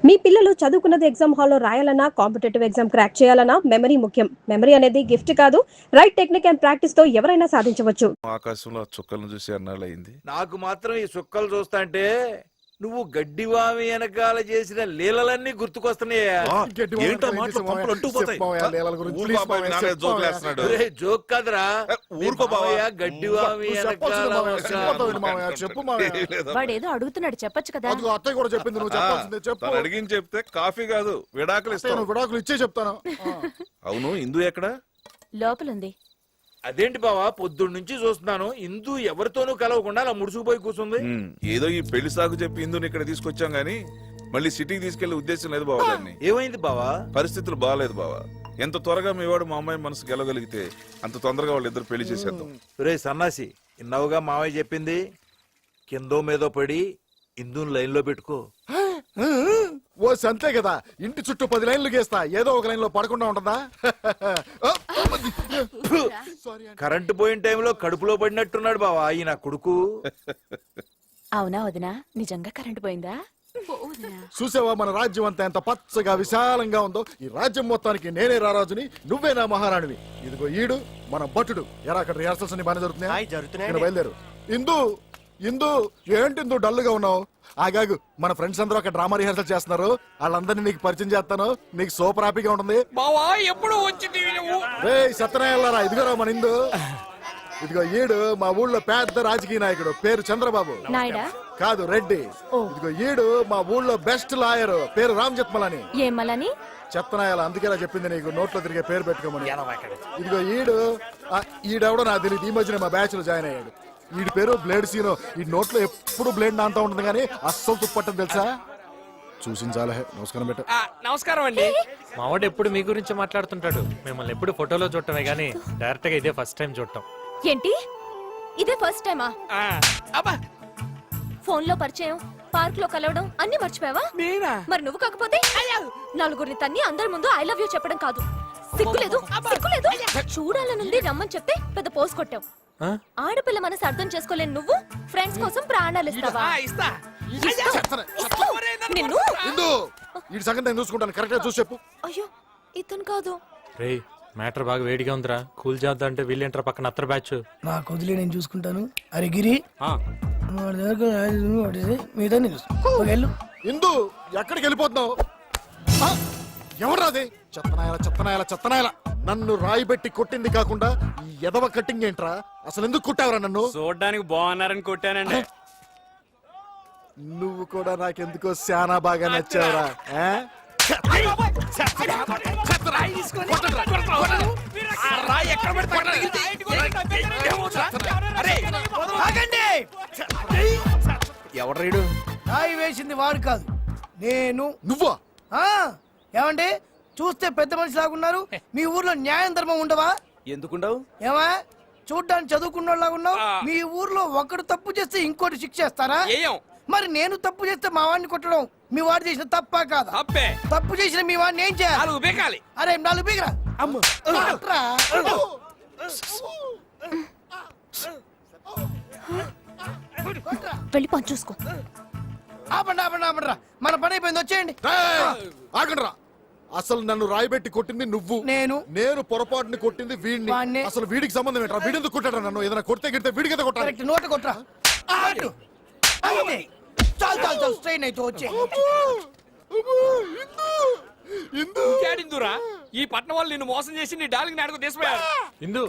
మీ పిల్లలు చదువుకున్నది ఎగ్జామ్ హాల్లో రాయాలన్నా కాంపిటేటివ్ ఎగ్జామ్ క్రాక్ చేయాలన్నా మెమరీ ముఖ్యం. మెమరీ అనేది గిఫ్ట్ కాదు, రైట్ టెక్నిక్ అండ్ ప్రాక్టీస్ తో ఎవరైనా సాధించవచ్చు. ఆకాశంలో చుక్కలను చూసి అన్నాళ్ళయింది. నాకు మాత్రం ఈ చుక్కలు చూస్తాంటే నువ్వు గడ్డివామి వెనకాల చేసిన లీలలన్నీ గుర్తుకొస్తున్నాయా? జోక్ కాదురా, గడ్డివామి వాడేదో అడుగుతున్నాడు, చెప్పొచ్చు కదా. అత్తయ్య కూడా చెప్పింది, నువ్వు చెప్పాల్సిందే చెప్పు. అడిగింది చెప్తే కాఫీ కాదు విడాకులు ఇస్తాను. విడాకులు ఇచ్చే చెప్తాను. అవును, ఇందు ఎక్కడ? లోపలుంది. అదేంటి బావా, పొద్దున్న నుంచి చూస్తున్నాను ఇందు ఎవరితోనూ కలవకుండా అలా ముడుచుకుపోయి కూర్చుంది. ఏదో ఈ పెళ్లి సాగు చెప్పి ఇందుని ఇక్కడ తీసుకొచ్చాం గానీ మళ్ళీ సిటీకి తీసుకెళ్లే ఉద్దేశం లేదు బావా. దాన్ని ఏమైంది బావా? పరిస్థితులు బాగాలేదు బావా. ఎంత త్వరగా మీ వాడు మా అమ్మాయి మనసు గెలవగలిగితే అంత తొందరగా వాళ్ళిద్దరు పెళ్లి చేసేద్దాం. రే సన్నాసి, ఇన్నావుగా మావయ్య చెప్పింది. కిందో మీదో పడి ఇందుని లైన్ లో పెట్టుకో. ఓ సంతే కదా, ఇంటి చుట్టూ 10 లైన్లు గీస్తా, ఏదో ఒక లైన్ లో పడకుండా ఉంటుందా? కరెంటు పోయిన టైంలో కడుపులో పడినట్టున్నాడు బావా ఈ నా కొడుకు. అవునా వదినా, నిజంగా కరెంట్ పోయిందా? చూసావా మన రాజ్యం అంతా ఎంత పచ్చగా విశాలంగా ఉందో. ఈ రాజ్యం మొత్తానికి నేనే రారాజుని, నువ్వే నా మహారాణివి. ఇదిగో ఈడు మన భటుడు. ఎరా అక్కడ రిహార్సల్స్ అన్ని బాగా జరుగుతున్నాయి. బయలుదేరు. ఇందు ఇందు ఏంటి ఇందు డల్ గా ఉన్నావు? ఆగాగు, మన ఫ్రెండ్స్ అందరూ అక్కడ డ్రామా రిహార్సల్ చేస్తున్నారు. వాళ్ళందరినీ నీకు పరిచయం చేస్తాను, నీకు సూపర్ హ్యాపీగా ఉంటుంది. రే సత్యనారాయణ, ఇదిగోరా మన ఇందు. ఇదిగో ఈడు మా ఊళ్ళో పెద్ద రాజకీయ నాయకుడు, పేరు చంద్రబాబు. కాదు, రెడ్డి. ఇదిగో ఈడు మా ఊళ్ళో బెస్ట్ లాయర్, పేరు రామ్ జత్మలని. ఏమలని? చెత్తనాయాల, అందుకేలా చెప్పింది నీకు నోట్లో తిరిగే పేరు పెట్టుకోమని. ఇదిగో ఈడెవడో నాకు తెలియదు, ఈ మధ్యన మా బ్యాచ్ లో జాయిన్ అయ్యాడు. వీడి పేరు బ్లేడ్ సీనో. ఈ నోట్లో ఎప్పుడు బ్లేడ్ నాంతా ఉంటుంది కానీ అస్సలు తుప్పట్టని తెలుసా? చూసించాలే. నమస్కారం బెట్ట. నమస్కారం అండి. మావాడు ఎప్పుడు మీ గురించి మాట్లాడుతుంటాడు. మిమ్మల్ని ఎప్పుడు ఫోటోలో చూడటమే గానీ డైరెక్ట్ గా ఇదే ఫస్ట్ టైం చూడటం. ఏంటి, ఇదే ఫస్ట్ టైమా? ఫోన్ లో పరిచయం, పార్క్ లో కలవడం అన్ని మర్చిపోయావా? మరి నువ్వు కాకపోతే నలుగురిని తన్ని అందరి ముందు ఐ లవ్ యూ చెప్పడం కాదు. సిగ్గులేదు, సిగ్గులేదు. చూడాలనుంది రమ్మని చెప్తే పెద్ద పోస్ కొట్టావు. ఆడపిల్ల మనసు అర్థం చేసుకోలేని నువ్వు ఫ్రెండ్స్ కోసం ప్రాణాలు ఇస్తావా? చూసుకుంటాను, కరెక్ట్ చూసి చెప్పు. అయ్యో ఇతను కాదు. రే మ్యాటర్ బాగా వేడిగా ఉందిరా, కూల్ చేద్దాం అంటే వీళ్ళేంట్రా పక్కన అత్తర బ్యాచ్. నాకు వదిలే, నేను చూసుకుంటాను. అరే గిరి, ఇందు ఎక్కడికి వెళ్ళిపోతున్నావు? ఎవరాది? చెత్తనాయాల నన్ను రాయి పెట్టి కొట్టింది కాకుండా ఈ ఎదవ కట్టింగ్ ఏంట్రా? అసలు ఎందుకు కొట్టావురా నన్ను? చూడడానికి బాగున్నారని కొట్టానండి. నువ్వు కూడా నాకెందుకో శానా బాగా నచ్చావురా. ఎవడ్రీడు? రాయి వేసింది వాడు కాదు, నేను. నువ్వా? ఏమండి, చూస్తే పెద్ద మనిషి లాగున్నారు. మీ ఊర్లో న్యాయం ధర్మం ఉండవా? ఎందుకుండవు? ఏమా చూడ్డానికి చదువుకున్నలాగున్నావు. మీ ఊర్లో ఒకడు తప్పు చేస్తే ఇంకోటి శిక్ష చేస్తారా? మరి నేను తప్పు చేస్తే మా వాడిని కొట్టడం మీ వాడు చేసిన తప్పా కాదా? తప్పు చేసిన మీ వాడిని ఏం చేయాలి? అరే 4 బీగరా. వెళ్ళి పని చూసుకో. ఆపండ్రా, మన పని అయిపోయింది, వచ్చేయండి. ఆగండ్రా. అసలు నన్ను రాయిబెట్టి కొట్టింది నువ్వు, నేను పొరపాటుని కొట్టింది వీడిని. అసలు వీడికి సంబంధం ఏంట్రా? వీడెందుకు కొట్టాడు నన్ను? ఏదైనా కొడితే గిడితే వీడికి ఎంత కొట్టాలి? నోట కొట్రా. చాలు స్ట్రైన్ అయితే వచ్చే. ఈ పట్నం వాళ్ళు నిన్ను మోసం చేసి నీ డాలికి నాడుకు తీసిపోయారు. ఇందు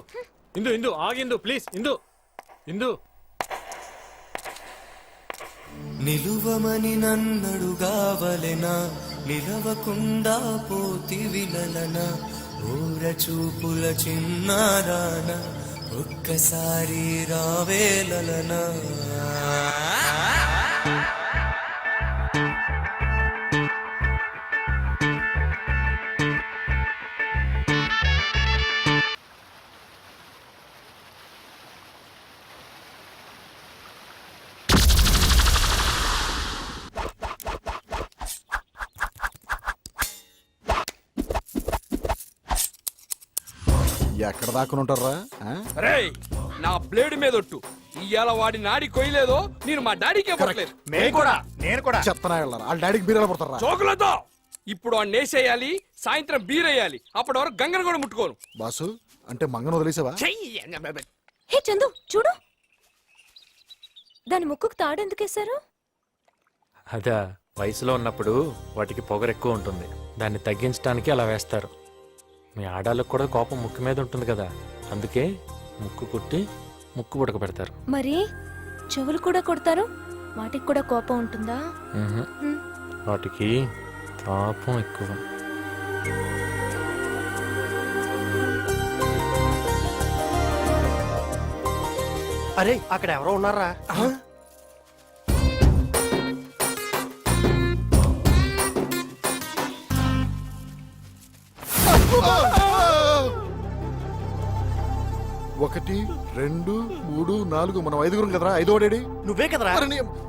ఇందు ఇందు ఆగిందు ప్లీజ్. ఇందు నిలువమని నన్నడుగావలెనా, నిలవకుండా పోతి విలలన, ఊర చూపుల చిన్నారాన, ఒక్కసారి రావేలలనా. ఎక్కడ దాక్కుని ఉంటారా? నా బ్లేడ్ మీద ఒట్టు, ఇవాళ వాడి నాడి కొయ్యలేదో నేను మా డాడీకే పట్టలేదు. నేను కూడా చెప్తానా వెళ్ళారా వాళ్ళ డాడీకి బీరాలు పడతారా చోకులతో ఇప్పుడు ఆ నేసేయాలి, సాయంత్రం బీరేయాలి. అప్పటి వరకు గంగను కూడా ముట్టుకోను. బాసు అంటే మంగను వదిలేసావా హే చందు చూడు, దాని ముక్కుకు తాడెందుకేశారు? అదా వయసులో ఉన్నప్పుడు వాటికి పొగరు ఎక్కువ ఉంటుంది, దాన్ని తగ్గించడానికి అలా వేస్తారు. మీ ఆడాళ్ళకు కూడా కోపం ముక్కు మీద ఉంటుంది కదా, అందుకే ముక్కు కుట్టి ముక్కు పుడక పెడతారు. మరి చెవులు కూడా కొడతారు, వాటికి కూడా కోపం ఉంటుందా? వాటికి తాపం ఎక్కువ. అరే అక్కడ ఎవరో ఉన్నారా? ఒకటి 2 3 4 మనం 5గురం కదరా, 5ఓడేడి నువ్వే కదరా?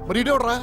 మరి ఇడేవడరా?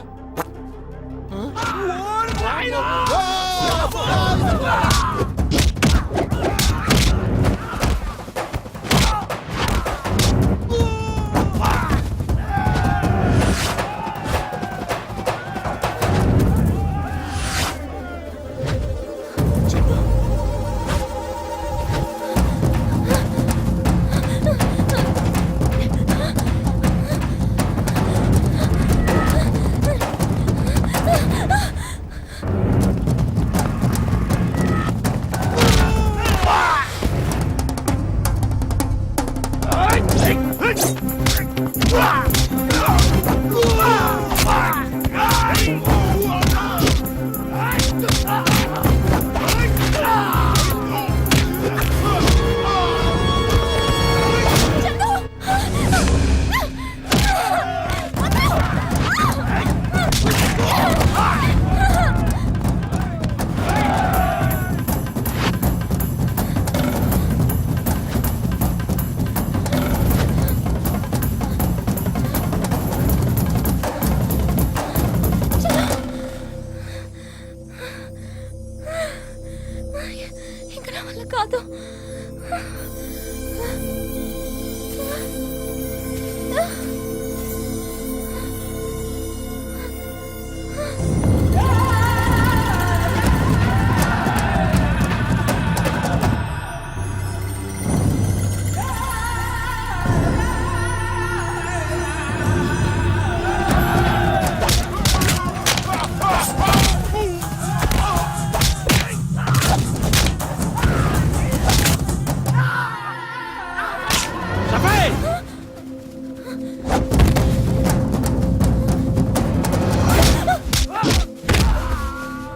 ఇంకా నా వల్ల కాదు.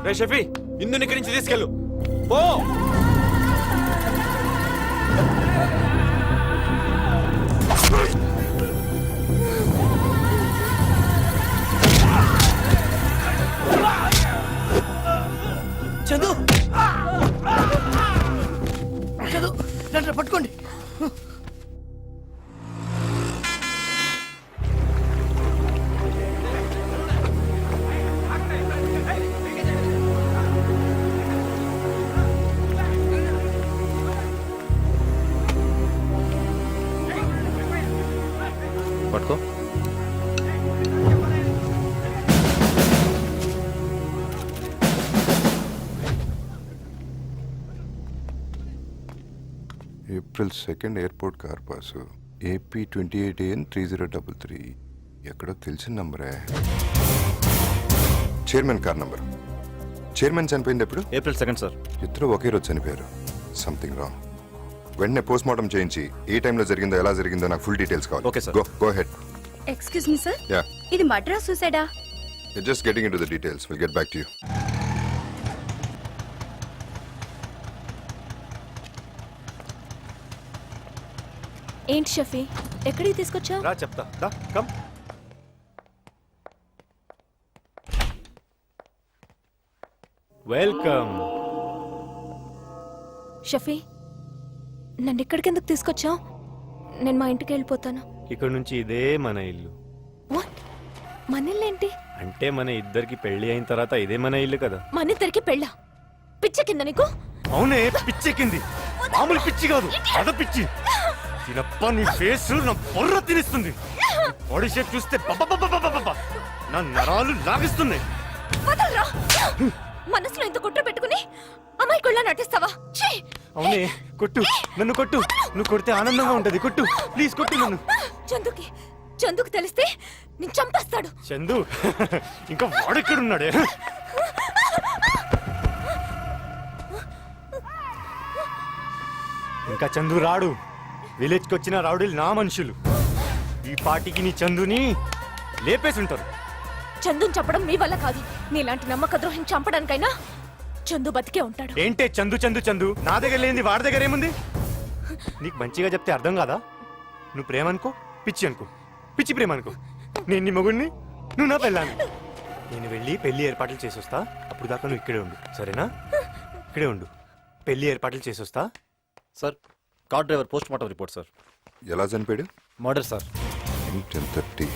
రే షఫీ, ఇందుని ఇక్కడి నుంచి తీసుకెళ్ళు పో. చందు చందు రండి పట్టుకోండి. పట్టుకో. April 2nd airport car pass AP 28AN 3033. ఎక్కడో తెలిసిన నంబరే. Chairman car number. చైర్మన్ చనిపోయింది ఎప్పుడు? April 2nd sir. ఇద్దరు ఒకే రోజు చనిపోయారు. Something wrong. వెంటనే పోస్ట్ మార్టం చేయించి ఏ టైంలో జరిగిందో ఎలా జరిగిందో నాకు ఫుల్ డీటెయిల్స్ కావాలి. Okay, sir. Go ahead. Excuse me sir, yeah, ఇది మడ్రా సూసైడా? Just getting into the details. Will get back to you. ఏంటి షఫీ, ఎక్కడికి తీసుకొచ్చావు? రా చెప్తా, దా కమ్. వెల్కమ్. షఫీ, నన్ను ఇక్కడికి ఎందుకు తీసుకొచ్చావు? నేను మా ఇంటికి వెళ్ళిపోతాను. ఇక్కడ నుంచి ఇదే మన ఇల్లు. వాట్? మన ఇల్లు ఏంటి? అంటే మన ఇద్దరికి పెళ్లి అయిన తర్వాత ఇదే మన ఇల్లు కదా. మన ఇద్దరికి పెళ్ళా? పిచ్చ కింద నీకు? అవునే, పిచ్చెక్కింది. మామూలు పిచ్చి కాదు, అద పిచ్చి. తినప్ప నీ ఫేస్ నా బొర్ర తినిస్తుంది. బాడీ షేప్ చూస్తే పపపపపపప. నా నరాలు లాగిస్తున్నాయి. వదలరా. మనసులో ఇంత కుట్ర పెట్టుకుని అమాయకుల్లా నటిస్తావా? ఛీ! అవునే కొట్టు, నన్ను కొట్టు. నువ్వు కొడితే ఆనందంగా ఉంటది. కొట్టు ప్లీజ్, కొట్టు నన్ను. చందుకి తెలిస్తే నేను చంపేస్తాడు. చందు ఇంకా వాడెక్కడున్నాడే? ఇంకా చందు రాడు. విలేజ్కి వచ్చిన రౌడీలు నా మనుషులు. ఈ పార్టీకి నీ చందుని లేపేసి ఉంటారు. చందుని చంపడం మీ వల్ల కాదు. నీలాంటి నమ్మక ద్రోహిని చంపడానికైనా చందు బతికే ఉంటాడు. ఏంటే చందు చందు చందు? నా దగ్గర లేనిది వాడి దగ్గర ఏముంది? నీకు మంచిగా చెప్తే అర్థం కాదా? నువ్వు ప్రేమ అనుకో, పిచ్చి అనుకో. పిచ్చి ప్రేమ అనుకో. నేను నీ మగుడిని, నువ్వు నా పెళ్ళాను. నేను వెళ్ళి పెళ్లి ఏర్పాట్లు చేసొస్తా. అప్పుడు దాకా నువ్వు ఇక్కడే ఉండు, సరేనా? ఇక్కడే ఉండు. పెళ్లి ఏర్పాట్లు చేసొస్తా. Sir, car driver post mortem report sir. ఎలా చనిపోయాడు? Murder sir. 10:30.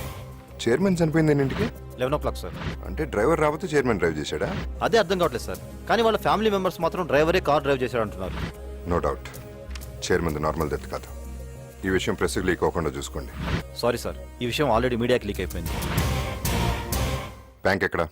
చైర్మన్ చనిపోయింది ఎన్నింటికి? 11 o'clock సార్. అంటే డ్రైవర్ రాకపోతే చైర్మన్ డ్రైవ్ చేశాడా? అదే అర్థం కావట్లేదు సార్. కానీ వాళ్ళ ఫ్యామిలీ మెంబర్స్ మాత్రం డ్రైవరే కార్ డ్రైవ్ చేశాడు అంటున్నారు. No doubt. Chairman normal death కాదు. ఈ విషయం ప్రెస్కి లీక్ అవ్వకుండా చూసుకోండి. సారీ సార్, ఈ విషయం ఆల్రెడీ మీడియాకి లీక్ అయిపోయింది. బ్యాంక్ ఎక్కడ?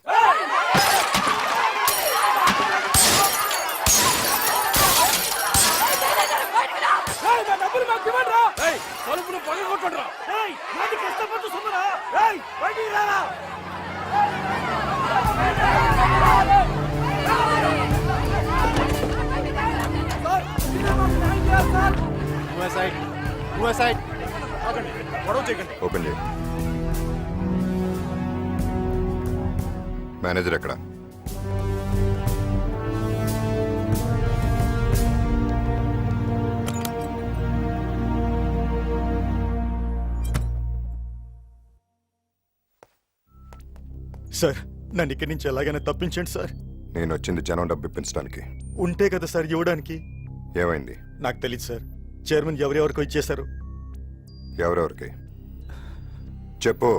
ఓపెన్ చేయి. మేనేజర్ ఎక్కడ? సార్, నన్ను ఇక్కడి నుంచి ఎలాగైనా తప్పించండి సార్. నేను వచ్చింది జనం డబ్బు ఇప్పించడానికి. ఉంటే కదా సార్ ఇవ్వడానికి. ఏమైంది? నాకు తెలియదు సార్. చైర్మన్ ఎవరెవరికో ఇచ్చేశారు. ఎవరెవరికి చెప్పు.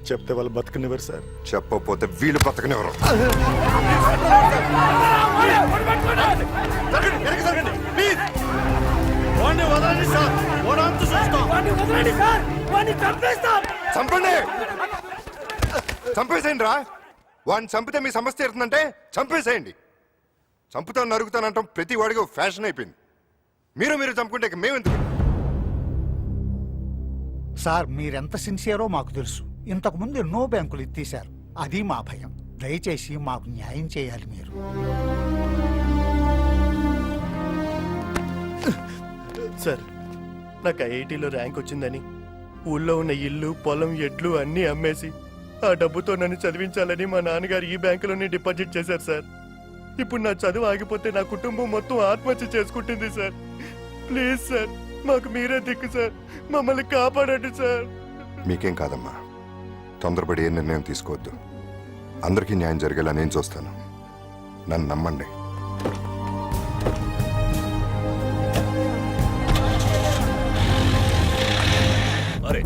చెప్తే వాళ్ళు బతకనివ్వరు సార్. చెప్పకపోతే వీళ్ళు బతకనివ్వరు. చంపండి, చంపేసేయండి రా. వాడిని చంపితే మీ సమస్య తీరుతుందంటే చంపేసేయండి. చంపుతాను నరుగుతానంటాం ప్రతి వాడికి ఫ్యాషన్ అయిపోయింది. మీరు చంపుకుంటే మేమెందుకు? సార్, మీరెంత సిన్సియరో మాకు తెలుసు. ఇంతకుముందు ఎన్నో బ్యాంకులు ఎత్తేశారు. అది మా భయం. దయచేసి మాకు న్యాయం చేయాలి మీరు. సార్, నాకు ఐఐటీలో ర్యాంక్ వచ్చిందని ఊళ్ళో ఉన్న ఇల్లు, పొలం, ఎడ్లు అన్నీ అమ్మేసి ఆ డబ్బుతో నన్ను చదివించాలని మా నాన్నగారు ఈ బ్యాంకులోనే డిపాజిట్ చేశారు సార్. ఇప్పుడు నా చదువు ఆగిపోతే నా కుటుంబం మొత్తం ఆత్మహత్య చేసుకుంటుంది సార్. ప్లీజ్ సార్, మాకు మీరే దిక్కు సార్. మమ్మల్ని కాపాడండి సార్. మీకేం కాదమ్మా, తొందరపడి ఏ నిర్ణయం తీసుకోవద్దు. అందరికీ న్యాయం జరిగేలా నేను చూస్తాను. నన్ను నమ్మండి. అరే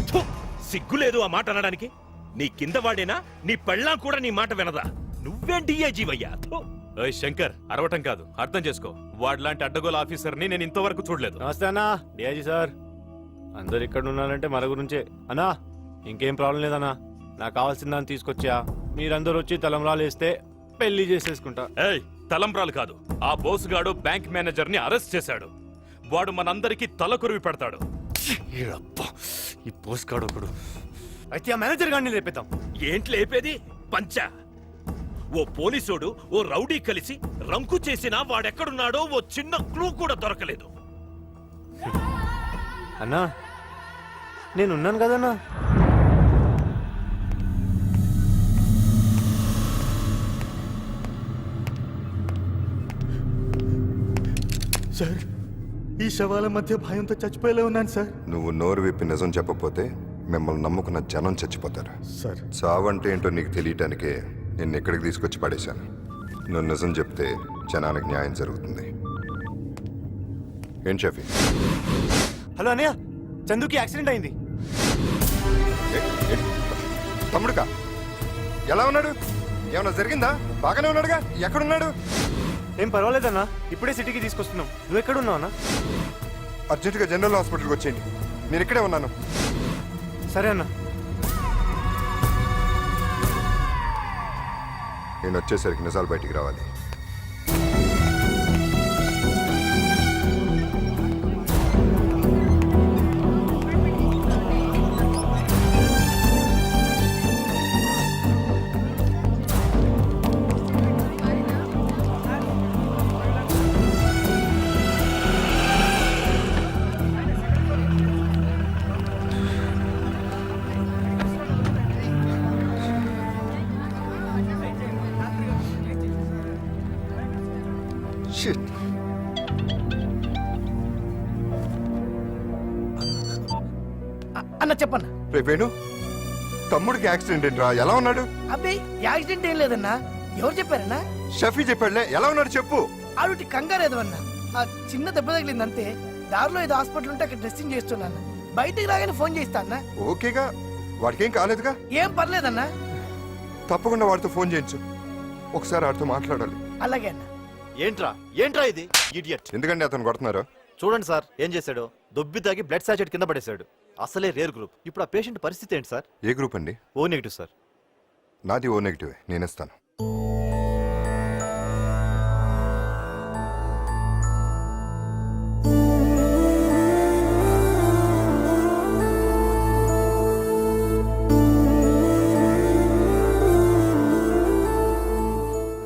సిగ్గులేదు ఆ మాట అనడానికి? నీ కింద వాడేనా? నీ పెళ్ళాం కూడా నీ మాట వినదా? నువ్వేం డిఐజీవయ్యా? శంకర్, అరవటం కాదు, అర్థం చేసుకో. వాడిలాంటి అడ్డగోలు ఆఫీసర్ని నేను ఇంతవరకు చూడలేదు. నమస్తే అన్నా, డిఐజీ సార్. అందరు ఇక్కడ ఉన్నారంటే మన గురించే అన్నా. ఇంకేం ప్రాబ్లం లేదన్నా. నాకు కావాల్సిన దాన్ని తీసుకొచ్చా. మీరందరూ వచ్చి తలంబ్రాలు వేస్తే పెళ్లి చేసేసుకుంటా. ఏయ్, తలంబ్రాలు కాదు, ఆ బోసుగాడు బ్యాంక్ మేనేజర్ ని అరెస్ట్ చేశాడు. వాడు మనందరికీ తల కొరివి పెడతాడు. ఈ పోస్కాడు ఒకడు. అయితే ఆ మేనేజర్ గారిని లేపేద్దాం. ఏంటి లేపేది? పంచా. ఓ పోలీసోడు ఓ రౌడీ కలిసి రంకు చేసినా వాడెక్కడున్నాడో ఓ చిన్న క్లూ కూడా దొరకలేదు. అన్నా, నేనున్నాను కదన్నా. సార్, ఈ శవాల మధ్య భయంతో చచ్చిపోయేలా ఉన్నాను సార్. నువ్వు నోరు విప్పి నిజం చెప్పకపోతే మిమ్మల్ని నమ్ముకున్న జనం చచ్చిపోతారు సార్. చావంటే ఏంటో నీకు తెలియటానికే నిన్ను ఇక్కడికి తీసుకొచ్చి పడేశాను. నువ్వు నిజం చెప్తే జనానికి న్యాయం జరుగుతుంది. ఏం షఫీ? హలో అన్నయ్య, చందుకి యాక్సిడెంట్ అయింది. తమ్ముడుకా? ఎలా ఉన్నాడు? ఏమన్నా జరిగిందా? బాగానే ఉన్నాడుగా. ఎక్కడున్నాడు? ఏం పర్వాలేదన్నా, ఇప్పుడే సిటీకి తీసుకొస్తున్నాం. నువ్వు ఎక్కడున్నావు అన్నా? అర్జెంటుగా జనరల్ హాస్పిటల్కి వచ్చేయండి. నేను ఇక్కడే ఉన్నాను. సరే అన్న. నేను వచ్చేసరికి నిజాలు బయటికి రావాలి. Shit. అన్న చెప్పన్న. రే వేణు, తమ్ముడికి యాక్సిడెంట్ ఏంట్రా? ఎలా ఉన్నాడు? అబ్బాయి యాక్సిడెంట్ ఏం లేదన్నా. ఎవరు చెప్పారన్నా? షఫీ చెప్పాడులే. ఎలా ఉన్నాడు చెప్పు. ఆవిటి కంగారేదో అన్న. ఆ చిన్న దెబ్బ తగిలింది అంతే. దారిలో ఏదో హాస్పిటల్ ఉంటే అక్కడ డ్రెస్సింగ్ చేస్తున్నాను. బయటికి రాగానే ఫోన్ చేస్తా అన్న. ఓకేగా, వాడికేం కాలేదుగా? ఏం పర్లేదన్నా. తప్పకుండా వాడితో ఫోన్ చేయించు. ఒకసారి వాడితో మాట్లాడాలి. అలాగే అన్న. ఏంట్రా ఇది ఇడియట్? ఎందుకంటే అతను కొడుతున్నారు. చూడండి సార్ ఏం చేశాడు. దొబ్బి తాగి బ్లడ్ సాచెట్ కింద పడేశాడు. అసలే రేర్ గ్రూప్. ఇప్పుడు ఆ పేషెంట్ పరిస్థితి ఏంటి సార్? ఏ గ్రూప్ అండి? O negative sir. నాది ఓ నెగిటివ్. నేనేస్తాను.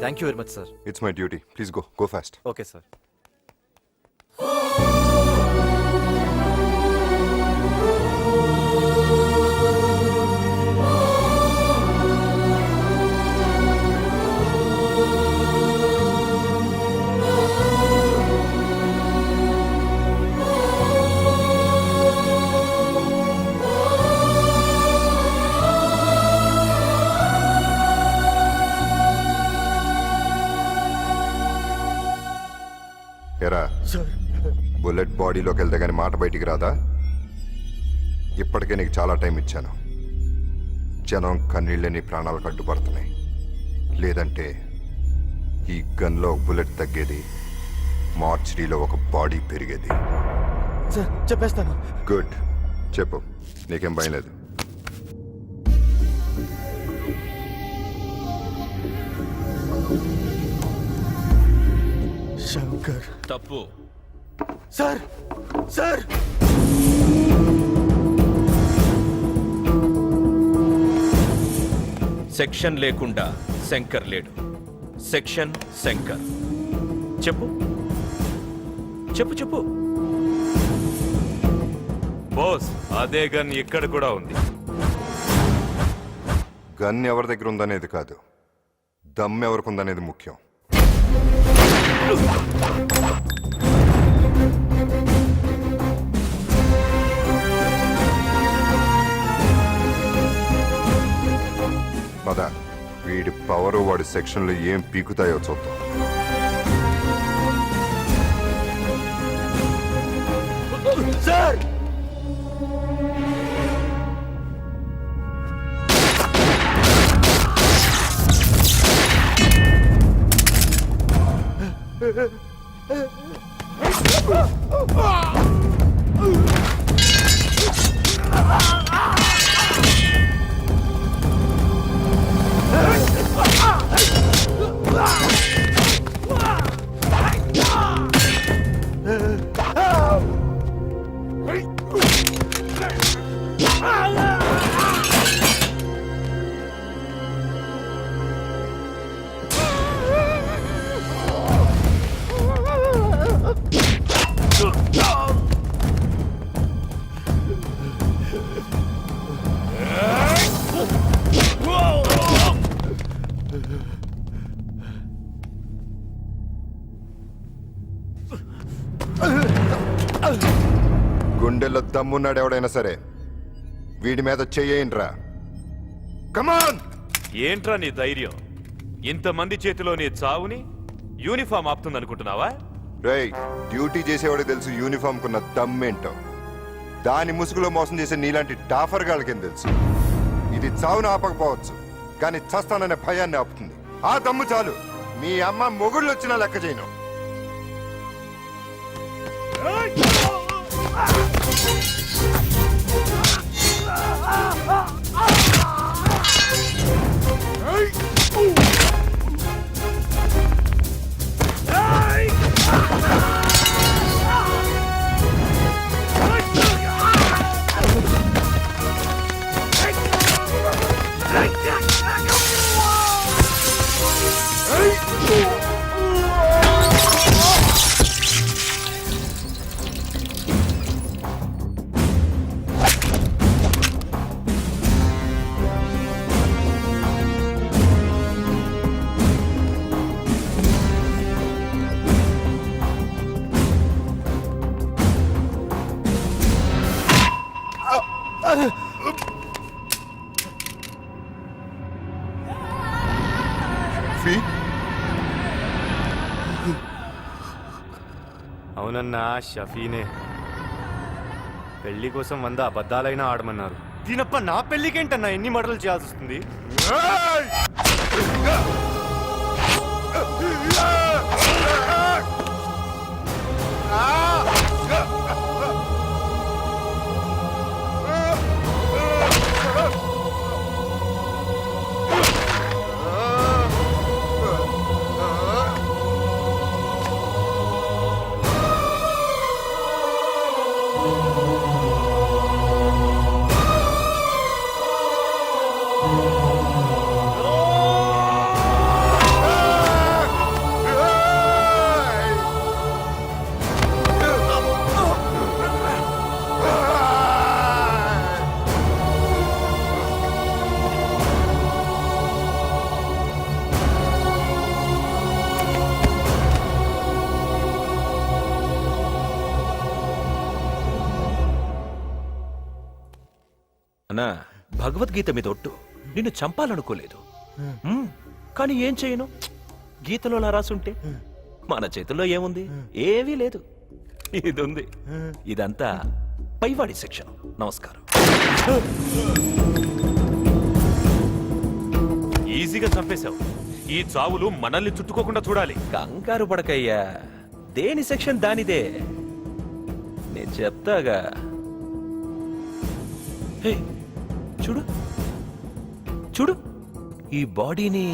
Thank you very much sir. It's my duty. Please go fast. Okay sir. ఎరా, బుల్లెట్ బాడీలోకి వెళ్తే కానీ మాట బయటికి రాదా? ఇప్పటికే నీకు చాలా టైం ఇచ్చాను. జనం కన్నీళ్ళే నీ ప్రాణాలకు అడ్డుపడుతున్నాయి. లేదంటే ఈ గన్లో ఒక బుల్లెట్ తగ్గేది, మార్చరీలో ఒక బాడీ పెరిగేది. చెప్పేస్తాను. గుడ్, చెప్పు. నీకేం భయం లేదు. శంకర్. తప్పు. సార్ సార్ సెక్షన్ లేకుండా శంకర్ లేడు. సెక్షన్ శంకర్. చెప్పు చెప్పు చెప్పు. బాస్, అదే గన్ ఇక్కడ కూడా ఉంది. గన్ ఎవరి దగ్గర ఉందనేది కాదు, దమ్ ఎవరికి ఉందనేది ముఖ్యం. పద, వీడి పవర్ వాడి సెక్షన్లో ఏం పీకుతాయో చూద్దాం. సార్ గుండెల్లో దమ్మున్నాడు ఎవడైనా సరే వీడి మీద చెయ్యండిరా. కమాన్. ఏంట్రా నీ ధైర్యం? ఇంతమంది చేతిలో నీ చావుని యూనిఫామ్ ఆపుతుందనుకుంటున్నావా? రేయ్, డ్యూటీ చేసేవాడికి తెలుసు యూనిఫామ్ కున్న దమ్మేంటో. దాని ముసుగులో మోసం చేసే నీలాంటి టాఫర్ గాళ్ళకేం తెలుసు? ఇది చావును ఆపకపోవచ్చు, కానీ చస్తాననే భయాన్ని ఆపుతుంది. ఆ దమ్ము చాలు. మీ అమ్మ మొగుళ్ళు వచ్చినా లెక్క చేయను. Ah! ఫీ అవునన్నా, షఫీనే. పెళ్లి కోసం 100 అబద్ధాలైనా ఆడమన్నారు. దీనప్ప నా పెళ్లికేంటన్నా ఎన్ని మర్డర్లు చేయాల్సి వస్తుంది? అన్నా, భగవద్గీత మీద ఒట్టు, నిన్ను చంపాలనుకోలేదు. కానీ ఏం చేయను, గీతలో అలా రాసుంటే. మన చేతుల్లో ఏముంది? ఏమీ లేదు. ఇది ఉంది. ఇదంతా పైవాడి శిక్షణ. నమస్కారం. ఈజీగా చంపేశావు. ఈ చావులు మనల్ని చుట్టుకోకుండా చూడాలి. కంగారు పడకయ్యా, దేని సెక్షన్ దానిదే. నేను చెప్తాగా. చూడు చూడు, ఈ బాడీని